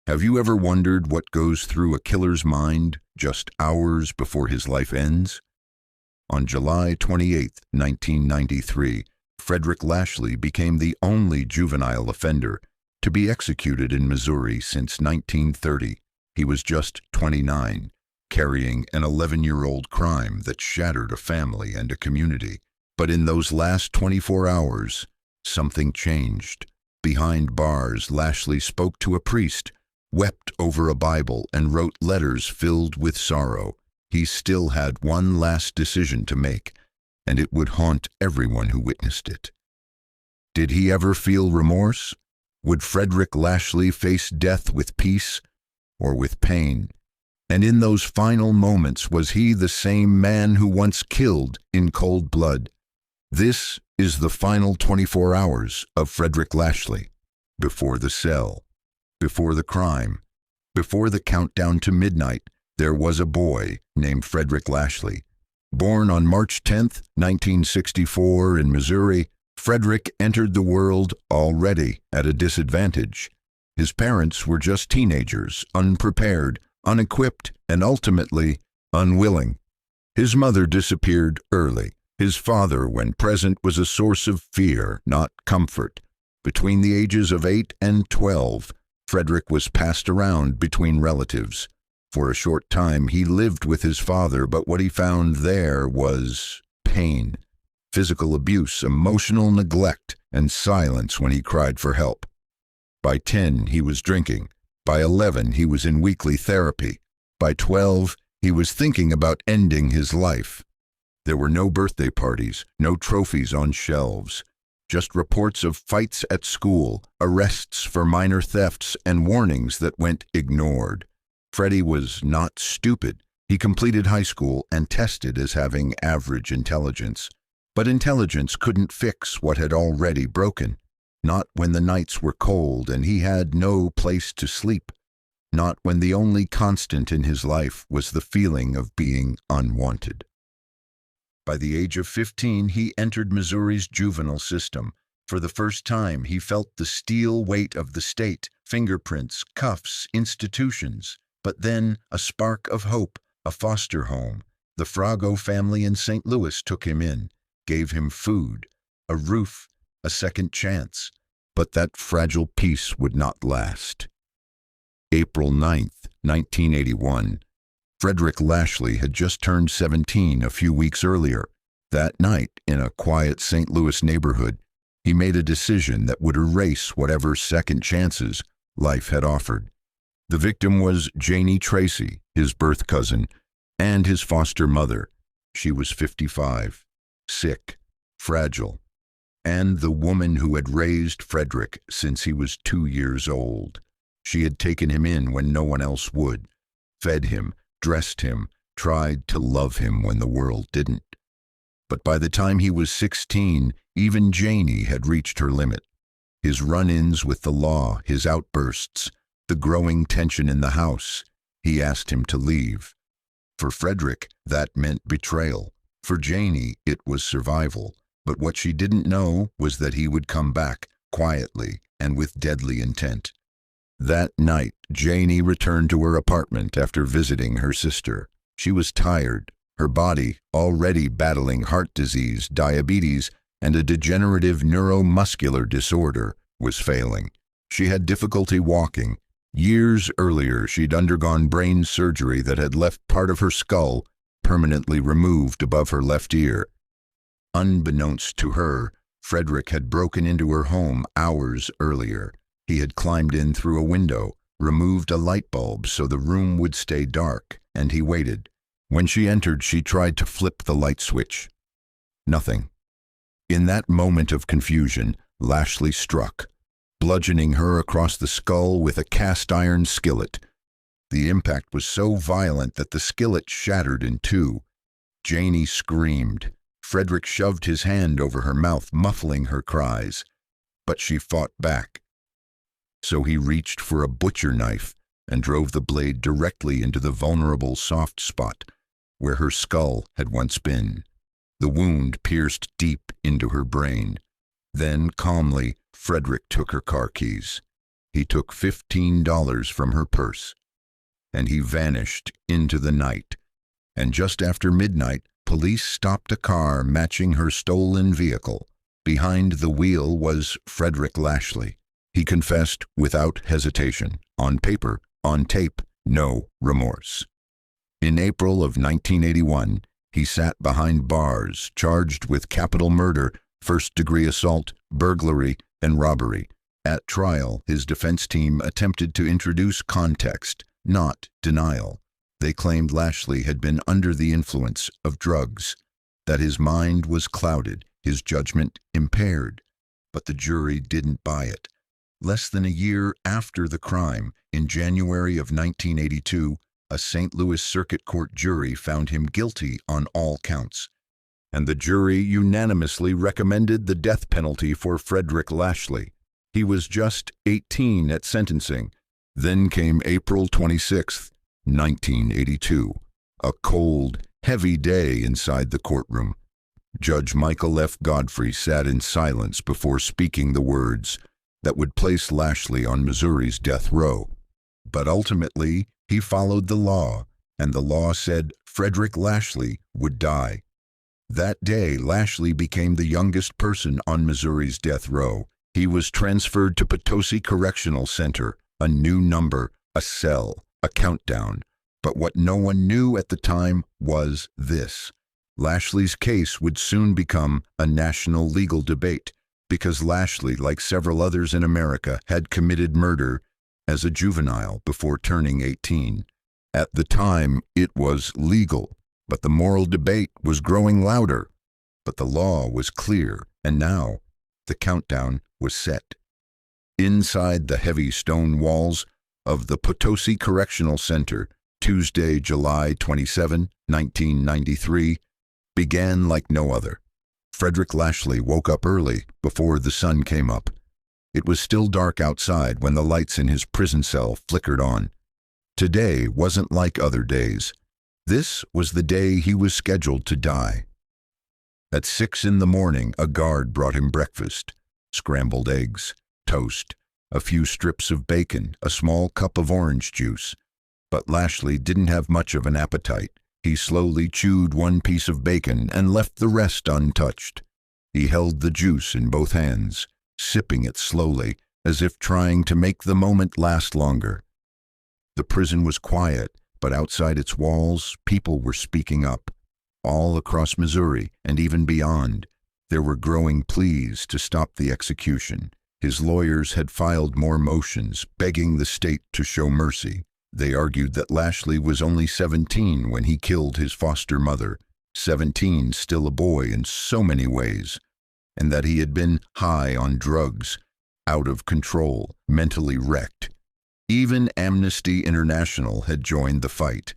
Have you ever wondered what goes through a killer's mind just hours before his life ends? On July 28, 1993, Frederick Lashley became the only juvenile offender to be executed in Missouri since 1930. He was just 29, carrying an 11-year-old crime that shattered a family and a community. But in those last 24 hours, something changed. Behind bars, Lashley spoke to a priest, wept over a Bible, and wrote letters filled with sorrow. He still had one last decision to make, and it would haunt everyone who witnessed it. Did he ever feel remorse? Would Frederick Lashley face death with peace or with pain? And in those final moments, was he the same man who once killed in cold blood? This is the final 24 hours of Frederick Lashley. Before the cell, before the crime, before the countdown to midnight, there was a boy named Frederick Lashley. Born on March 10, 1964 in Missouri, Frederick entered the world already at a disadvantage. His parents were just teenagers, unprepared, unequipped, and ultimately unwilling. His mother disappeared early. His father, when present, was a source of fear, not comfort. Between the ages of 8 and 12, Frederick was passed around between relatives. For a short time, he lived with his father, but what he found there was pain, physical abuse, emotional neglect, and silence when he cried for help. By 10, he was drinking. By 11, he was in weekly therapy. By 12, he was thinking about ending his life. There were no birthday parties, no trophies on shelves, just reports of fights at school, arrests for minor thefts, and warnings that went ignored. Freddie was not stupid. He completed high school and tested as having average intelligence. But intelligence couldn't fix what had already broken. Not when the nights were cold and he had no place to sleep. Not when the only constant in his life was the feeling of being unwanted. By the age of 15, he entered Missouri's juvenile system. For the first time, he felt the steel weight of the state, fingerprints, cuffs, institutions. But then a spark of hope, a foster home. The Frago family in St. Louis took him in, gave him food, a roof, a second chance. But that fragile peace would not last. April 9, 1981. Frederick Lashley had just turned 17 a few weeks earlier. That night, in a quiet St. Louis neighborhood, he made a decision that would erase whatever second chances life had offered. The victim was Janie Tracy, his birth cousin, and his foster mother. She was 55, sick, fragile, and the woman who had raised Frederick since he was 2 years old. She had taken him in when no one else would, fed him, dressed him, tried to love him when the world didn't. But by the time he was 16, even Janie had reached her limit. His run-ins with the law, his outbursts, the growing tension in the house, he asked him to leave. For Frederick, that meant betrayal. For Janie, it was survival. But what she didn't know was that he would come back, quietly and with deadly intent. That night, Janie returned to her apartment after visiting her sister. She was tired, her body, already battling heart disease, diabetes, and a degenerative neuromuscular disorder, was failing. She had difficulty walking. Years earlier, she'd undergone brain surgery that had left part of her skull permanently removed above her left ear. Unbeknownst to her, Frederick had broken into her home hours earlier. He had climbed in through a window, removed a light bulb so the room would stay dark, and he waited. When she entered, she tried to flip the light switch. Nothing. In that moment of confusion, Lashley struck, bludgeoning her across the skull with a cast-iron skillet. The impact was so violent that the skillet shattered in two. Janie screamed. Frederick shoved his hand over her mouth, muffling her cries. But she fought back. So he reached for a butcher knife and drove the blade directly into the vulnerable soft spot where her skull had once been. The wound pierced deep into her brain. Then, calmly, Frederick took her car keys. He took $15 from her purse, and he vanished into the night. And just after midnight, police stopped a car matching her stolen vehicle. Behind the wheel was Frederick Lashley. He confessed without hesitation, on paper, on tape, no remorse. In April of 1981, he sat behind bars, charged with capital murder, first-degree assault, burglary, and robbery. At trial, his defense team attempted to introduce context, not denial. They claimed Lashley had been under the influence of drugs, that his mind was clouded, his judgment impaired. But the jury didn't buy it. Less than a year after the crime, in January of 1982, a St. Louis Circuit Court jury found him guilty on all counts, and the jury unanimously recommended the death penalty for Frederick Lashley. He was just 18 at sentencing. Then came April 26, 1982, a cold, heavy day inside the courtroom. Judge Michael F. Godfrey sat in silence before speaking the words that would place Lashley on Missouri's death row. But ultimately, he followed the law, and the law said Frederick Lashley would die. That day, Lashley became the youngest person on Missouri's death row. He was transferred to Potosi Correctional Center, a new number, a cell, a countdown. But what no one knew at the time was this: Lashley's case would soon become a national legal debate, because Lashley, like several others in America, had committed murder as a juvenile before turning 18. At the time, it was legal, but the moral debate was growing louder. But the law was clear, and now the countdown was set. Inside the heavy stone walls of the Potosi Correctional Center, Tuesday, July 27, 1993, began like no other. Frederick Lashley woke up early, before the sun came up. It was still dark outside when the lights in his prison cell flickered on. Today wasn't like other days. This was the day he was scheduled to die. At 6 in the morning, a guard brought him breakfast: scrambled eggs, toast, a few strips of bacon, a small cup of orange juice. But Lashley didn't have much of an appetite. He slowly chewed one piece of bacon and left the rest untouched. He held the juice in both hands, sipping it slowly, as if trying to make the moment last longer. The prison was quiet, but outside its walls, people were speaking up. All across Missouri, and even beyond, there were growing pleas to stop the execution. His lawyers had filed more motions, begging the state to show mercy. They argued that Lashley was only 17 when he killed his foster mother, 17, still a boy in so many ways, and that he had been high on drugs, out of control, mentally wrecked. Even Amnesty International had joined the fight.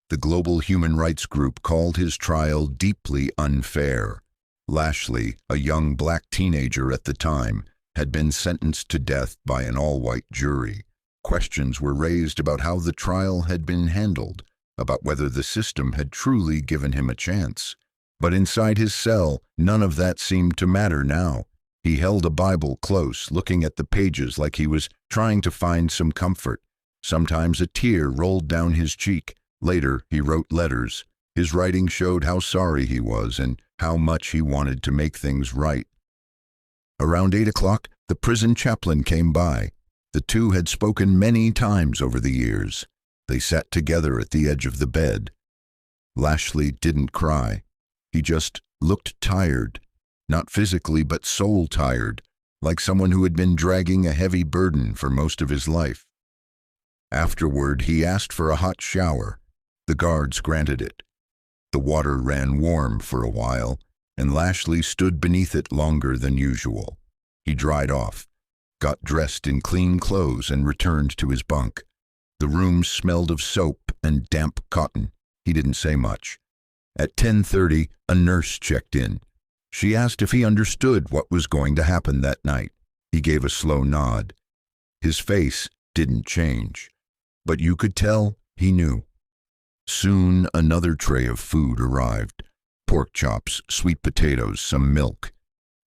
The global human rights group called his trial deeply unfair. Lashley, a young black teenager at the time, had been sentenced to death by an all-white jury. Questions were raised about how the trial had been handled, about whether the system had truly given him a chance. But inside his cell, none of that seemed to matter now. He held a Bible close, looking at the pages like he was trying to find some comfort. Sometimes a tear rolled down his cheek. Later, he wrote letters. His writing showed how sorry he was and how much he wanted to make things right. Around 8 o'clock, the prison chaplain came by. The two had spoken many times over the years. They sat together at the edge of the bed. Lashley didn't cry. He just looked tired, not physically but soul tired, like someone who had been dragging a heavy burden for most of his life. Afterward, he asked for a hot shower. The guards granted it. The water ran warm for a while, and Lashley stood beneath it longer than usual. He dried off, got dressed in clean clothes, and returned to his bunk. The room smelled of soap and damp cotton. He didn't say much. At 10:30, a nurse checked in. She asked if he understood what was going to happen that night. He gave a slow nod. His face didn't change, but you could tell he knew. Soon another tray of food arrived: pork chops, sweet potatoes, some milk.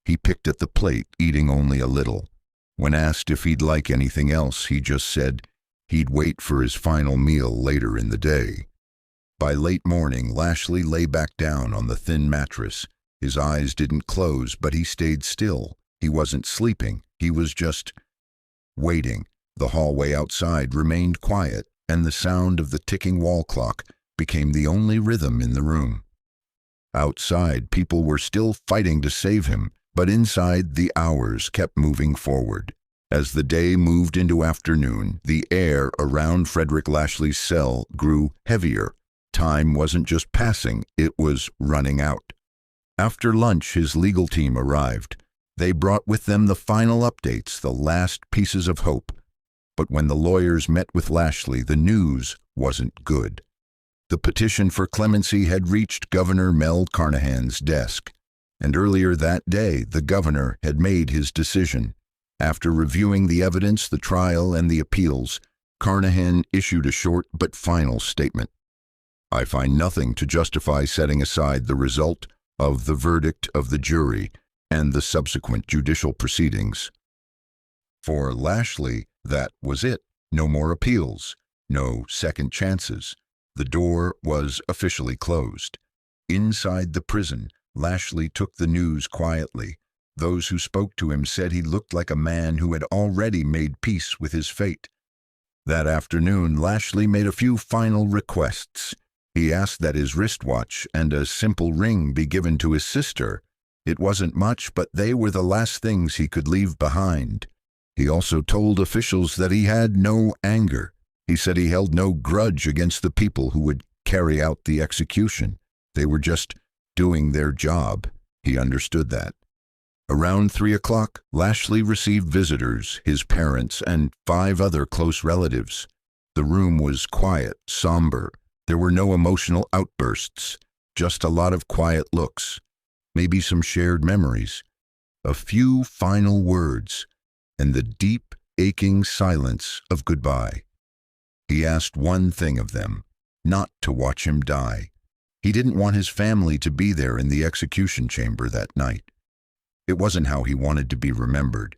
He picked at the plate, eating only a little. When asked if he'd like anything else, he just said he'd wait for his final meal later in the day. By late morning, Lashley lay back down on the thin mattress. His eyes didn't close, but he stayed still. He wasn't sleeping. He was just waiting. The hallway outside remained quiet, and the sound of the ticking wall clock became the only rhythm in the room. Outside, people were still fighting to save him, but inside, the hours kept moving forward. As the day moved into afternoon, the air around Frederick Lashley's cell grew heavier. Time wasn't just passing, it was running out. After lunch, his legal team arrived. They brought with them the final updates, the last pieces of hope. But when the lawyers met with Lashley, the news wasn't good. The petition for clemency had reached Governor Mel Carnahan's desk, and earlier that day, the governor had made his decision. After reviewing the evidence, the trial, and the appeals, Carnahan issued a short but final statement. "I find nothing to justify setting aside the result of the verdict of the jury and the subsequent judicial proceedings." For Lashley, that was it. No more appeals, no second chances. The door was officially closed. Inside the prison, Lashley took the news quietly. Those who spoke to him said he looked like a man who had already made peace with his fate. That afternoon, Lashley made a few final requests. He asked that his wristwatch and a simple ring be given to his sister. It wasn't much, but they were the last things he could leave behind. He also told officials that he had no anger. He said he held no grudge against the people who would carry out the execution. They were just doing their job. He understood that. Around 3 o'clock, Lashley received visitors, his parents, and 5 other close relatives. The room was quiet, somber. There were no emotional outbursts, just a lot of quiet looks, maybe some shared memories, a few final words, and the deep, aching silence of goodbye. He asked one thing of them, not to watch him die. He didn't want his family to be there in the execution chamber that night. It wasn't how he wanted to be remembered.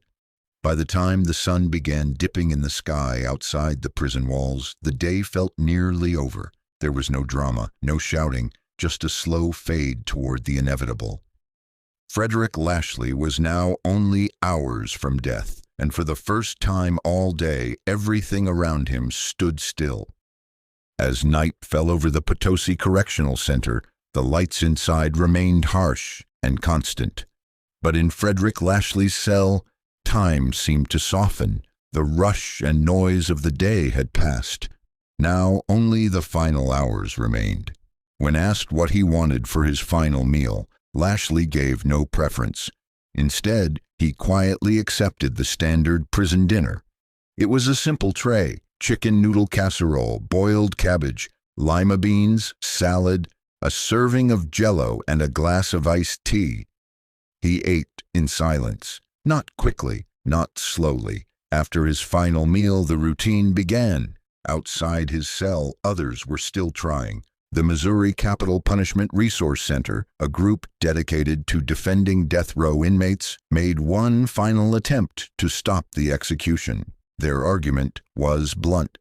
By the time the sun began dipping in the sky outside the prison walls, the day felt nearly over. There was no drama, no shouting, just a slow fade toward the inevitable. Frederick Lashley was now only hours from death, and for the first time all day, everything around him stood still. As night fell over the Potosi Correctional Center, the lights inside remained harsh and constant. But in Frederick Lashley's cell, time seemed to soften. The rush and noise of the day had passed. Now only the final hours remained. When asked what he wanted for his final meal, Lashley gave no preference. Instead, he quietly accepted the standard prison dinner. It was a simple tray: chicken noodle casserole, boiled cabbage, lima beans, salad, a serving of Jell-O, and a glass of iced tea. He ate in silence, not quickly, not slowly. After his final meal, the routine began. Outside his cell, others were still trying. The Missouri Capital Punishment Resource Center, a group dedicated to defending death row inmates, made one final attempt to stop the execution. Their argument was blunt.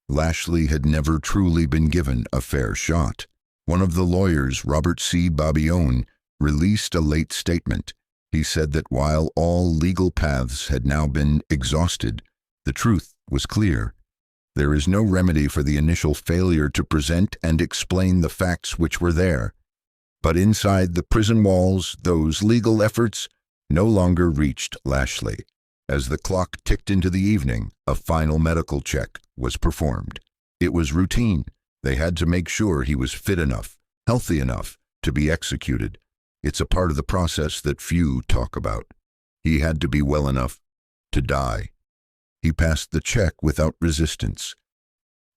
Lashley had never truly been given a fair shot. One of the lawyers, Robert C. Babione, released a late statement. He said that while all legal paths had now been exhausted, the truth was clear. There is no remedy for the initial failure to present and explain the facts which were there. But inside the prison walls, those legal efforts no longer reached Lashley. As the clock ticked into the evening, a final medical check was performed. It was routine. They had to make sure he was fit enough, healthy enough to be executed. It's a part of the process that few talk about. He had to be well enough to die. He passed the check without resistance.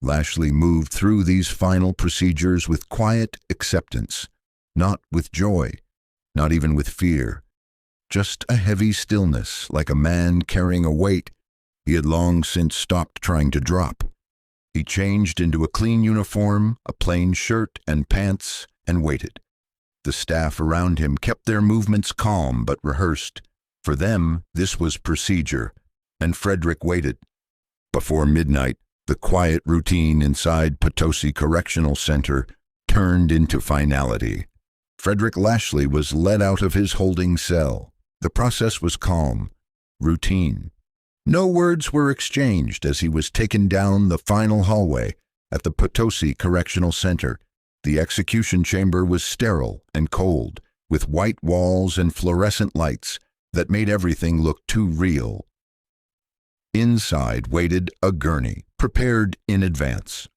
Lashley moved through these final procedures with quiet acceptance, not with joy, not even with fear. Just a heavy stillness, like a man carrying a weight he had long since stopped trying to drop. He changed into a clean uniform, a plain shirt and pants, and waited. The staff around him kept their movements calm but rehearsed. For them, this was procedure, and Frederick waited. Before midnight, the quiet routine inside Potosi Correctional Center turned into finality. Frederick Lashley was led out of his holding cell. The process was calm, routine. No words were exchanged as he was taken down the final hallway at the Potosi Correctional Center. The execution chamber was sterile and cold, with white walls and fluorescent lights that made everything look too real. Inside waited a gurney, prepared in advance.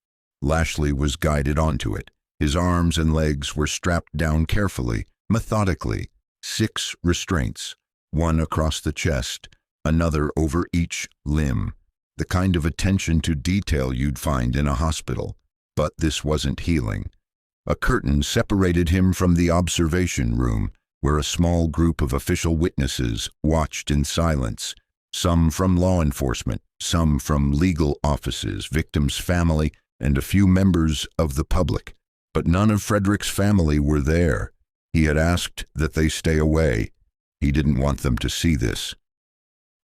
Lashley was guided onto it. His arms and legs were strapped down carefully, methodically. 6 restraints, one across the chest, another over each limb. The kind of attention to detail you'd find in a hospital. But this wasn't healing. A curtain separated him from the observation room, where a small group of official witnesses watched in silence. Some from law enforcement, some from legal offices, victims' family, and a few members of the public. But none of Frederick's family were there. He had asked that they stay away. He didn't want them to see this.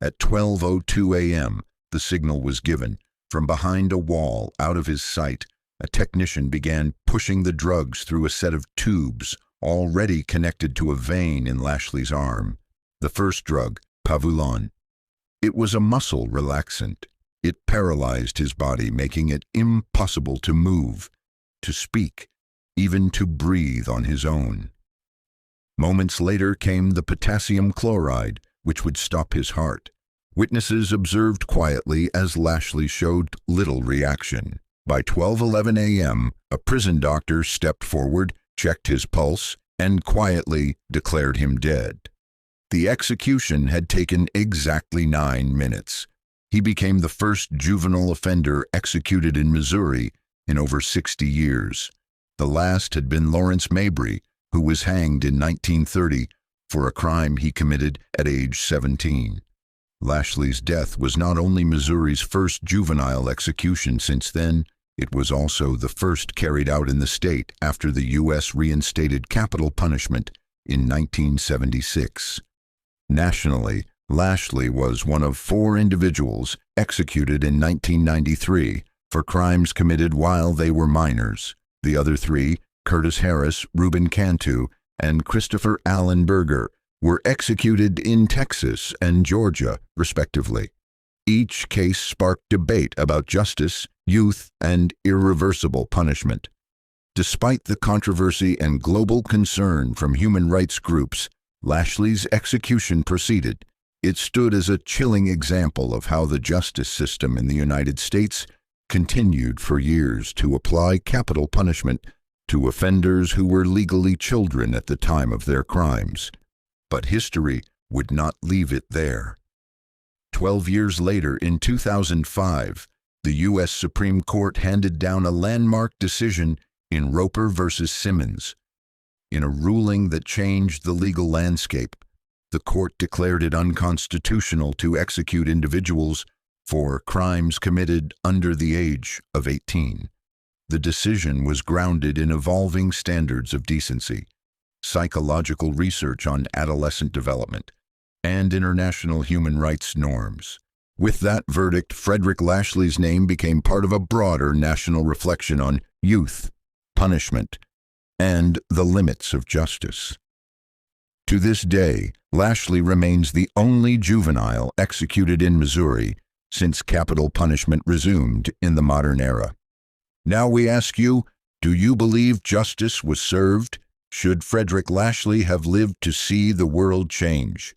At 12:02 a.m., the signal was given. From behind a wall, out of his sight, a technician began pushing the drugs through a set of tubes already connected to a vein in Lashley's arm. The first drug, Pavulon. It was a muscle relaxant. It paralyzed his body, making it impossible to move, to speak, even to breathe on his own. Moments later came the potassium chloride, which would stop his heart. Witnesses observed quietly as Lashley showed little reaction. By 12:11 a.m., a prison doctor stepped forward, checked his pulse, and quietly declared him dead. The execution had taken exactly 9 minutes. He became the first juvenile offender executed in Missouri in over 60 years. The last had been Lawrence Mabry, who was hanged in 1930 for a crime he committed at age 17. Lashley's death was not only Missouri's first juvenile execution since then, it was also the first carried out in the state after the U.S. reinstated capital punishment in 1976. Nationally, Lashley was one of 4 individuals executed in 1993 for crimes committed while they were minors. The other 3, Curtis Harris, Reuben Cantu, and Christopher Allen Berger, were executed in Texas and Georgia, respectively. Each case sparked debate about justice, youth, and irreversible punishment. Despite the controversy and global concern from human rights groups, Lashley's execution proceeded. It stood as a chilling example of how the justice system in the United States continued for years to apply capital punishment to offenders who were legally children at the time of their crimes. But history would not leave it there. 12 years later, in 2005, the U.S. Supreme Court handed down a landmark decision in Roper v. Simmons. In a ruling that changed the legal landscape, the court declared it unconstitutional to execute individuals for crimes committed under the age of 18. The decision was grounded in evolving standards of decency, psychological research on adolescent development, and international human rights norms. With that verdict, Frederick Lashley's name became part of a broader national reflection on youth, punishment, and the limits of justice. To this day, Lashley remains the only juvenile executed in Missouri since capital punishment resumed in the modern era. Now we ask you, do you believe justice was served? Should Frederick Lashley have lived to see the world change?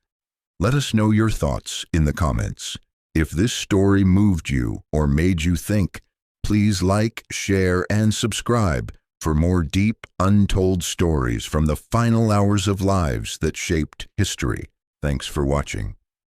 Let us know your thoughts in the comments. If this story moved you or made you think, please like, share, and subscribe for more deep, untold stories from the final hours of lives that shaped history. Thanks for watching.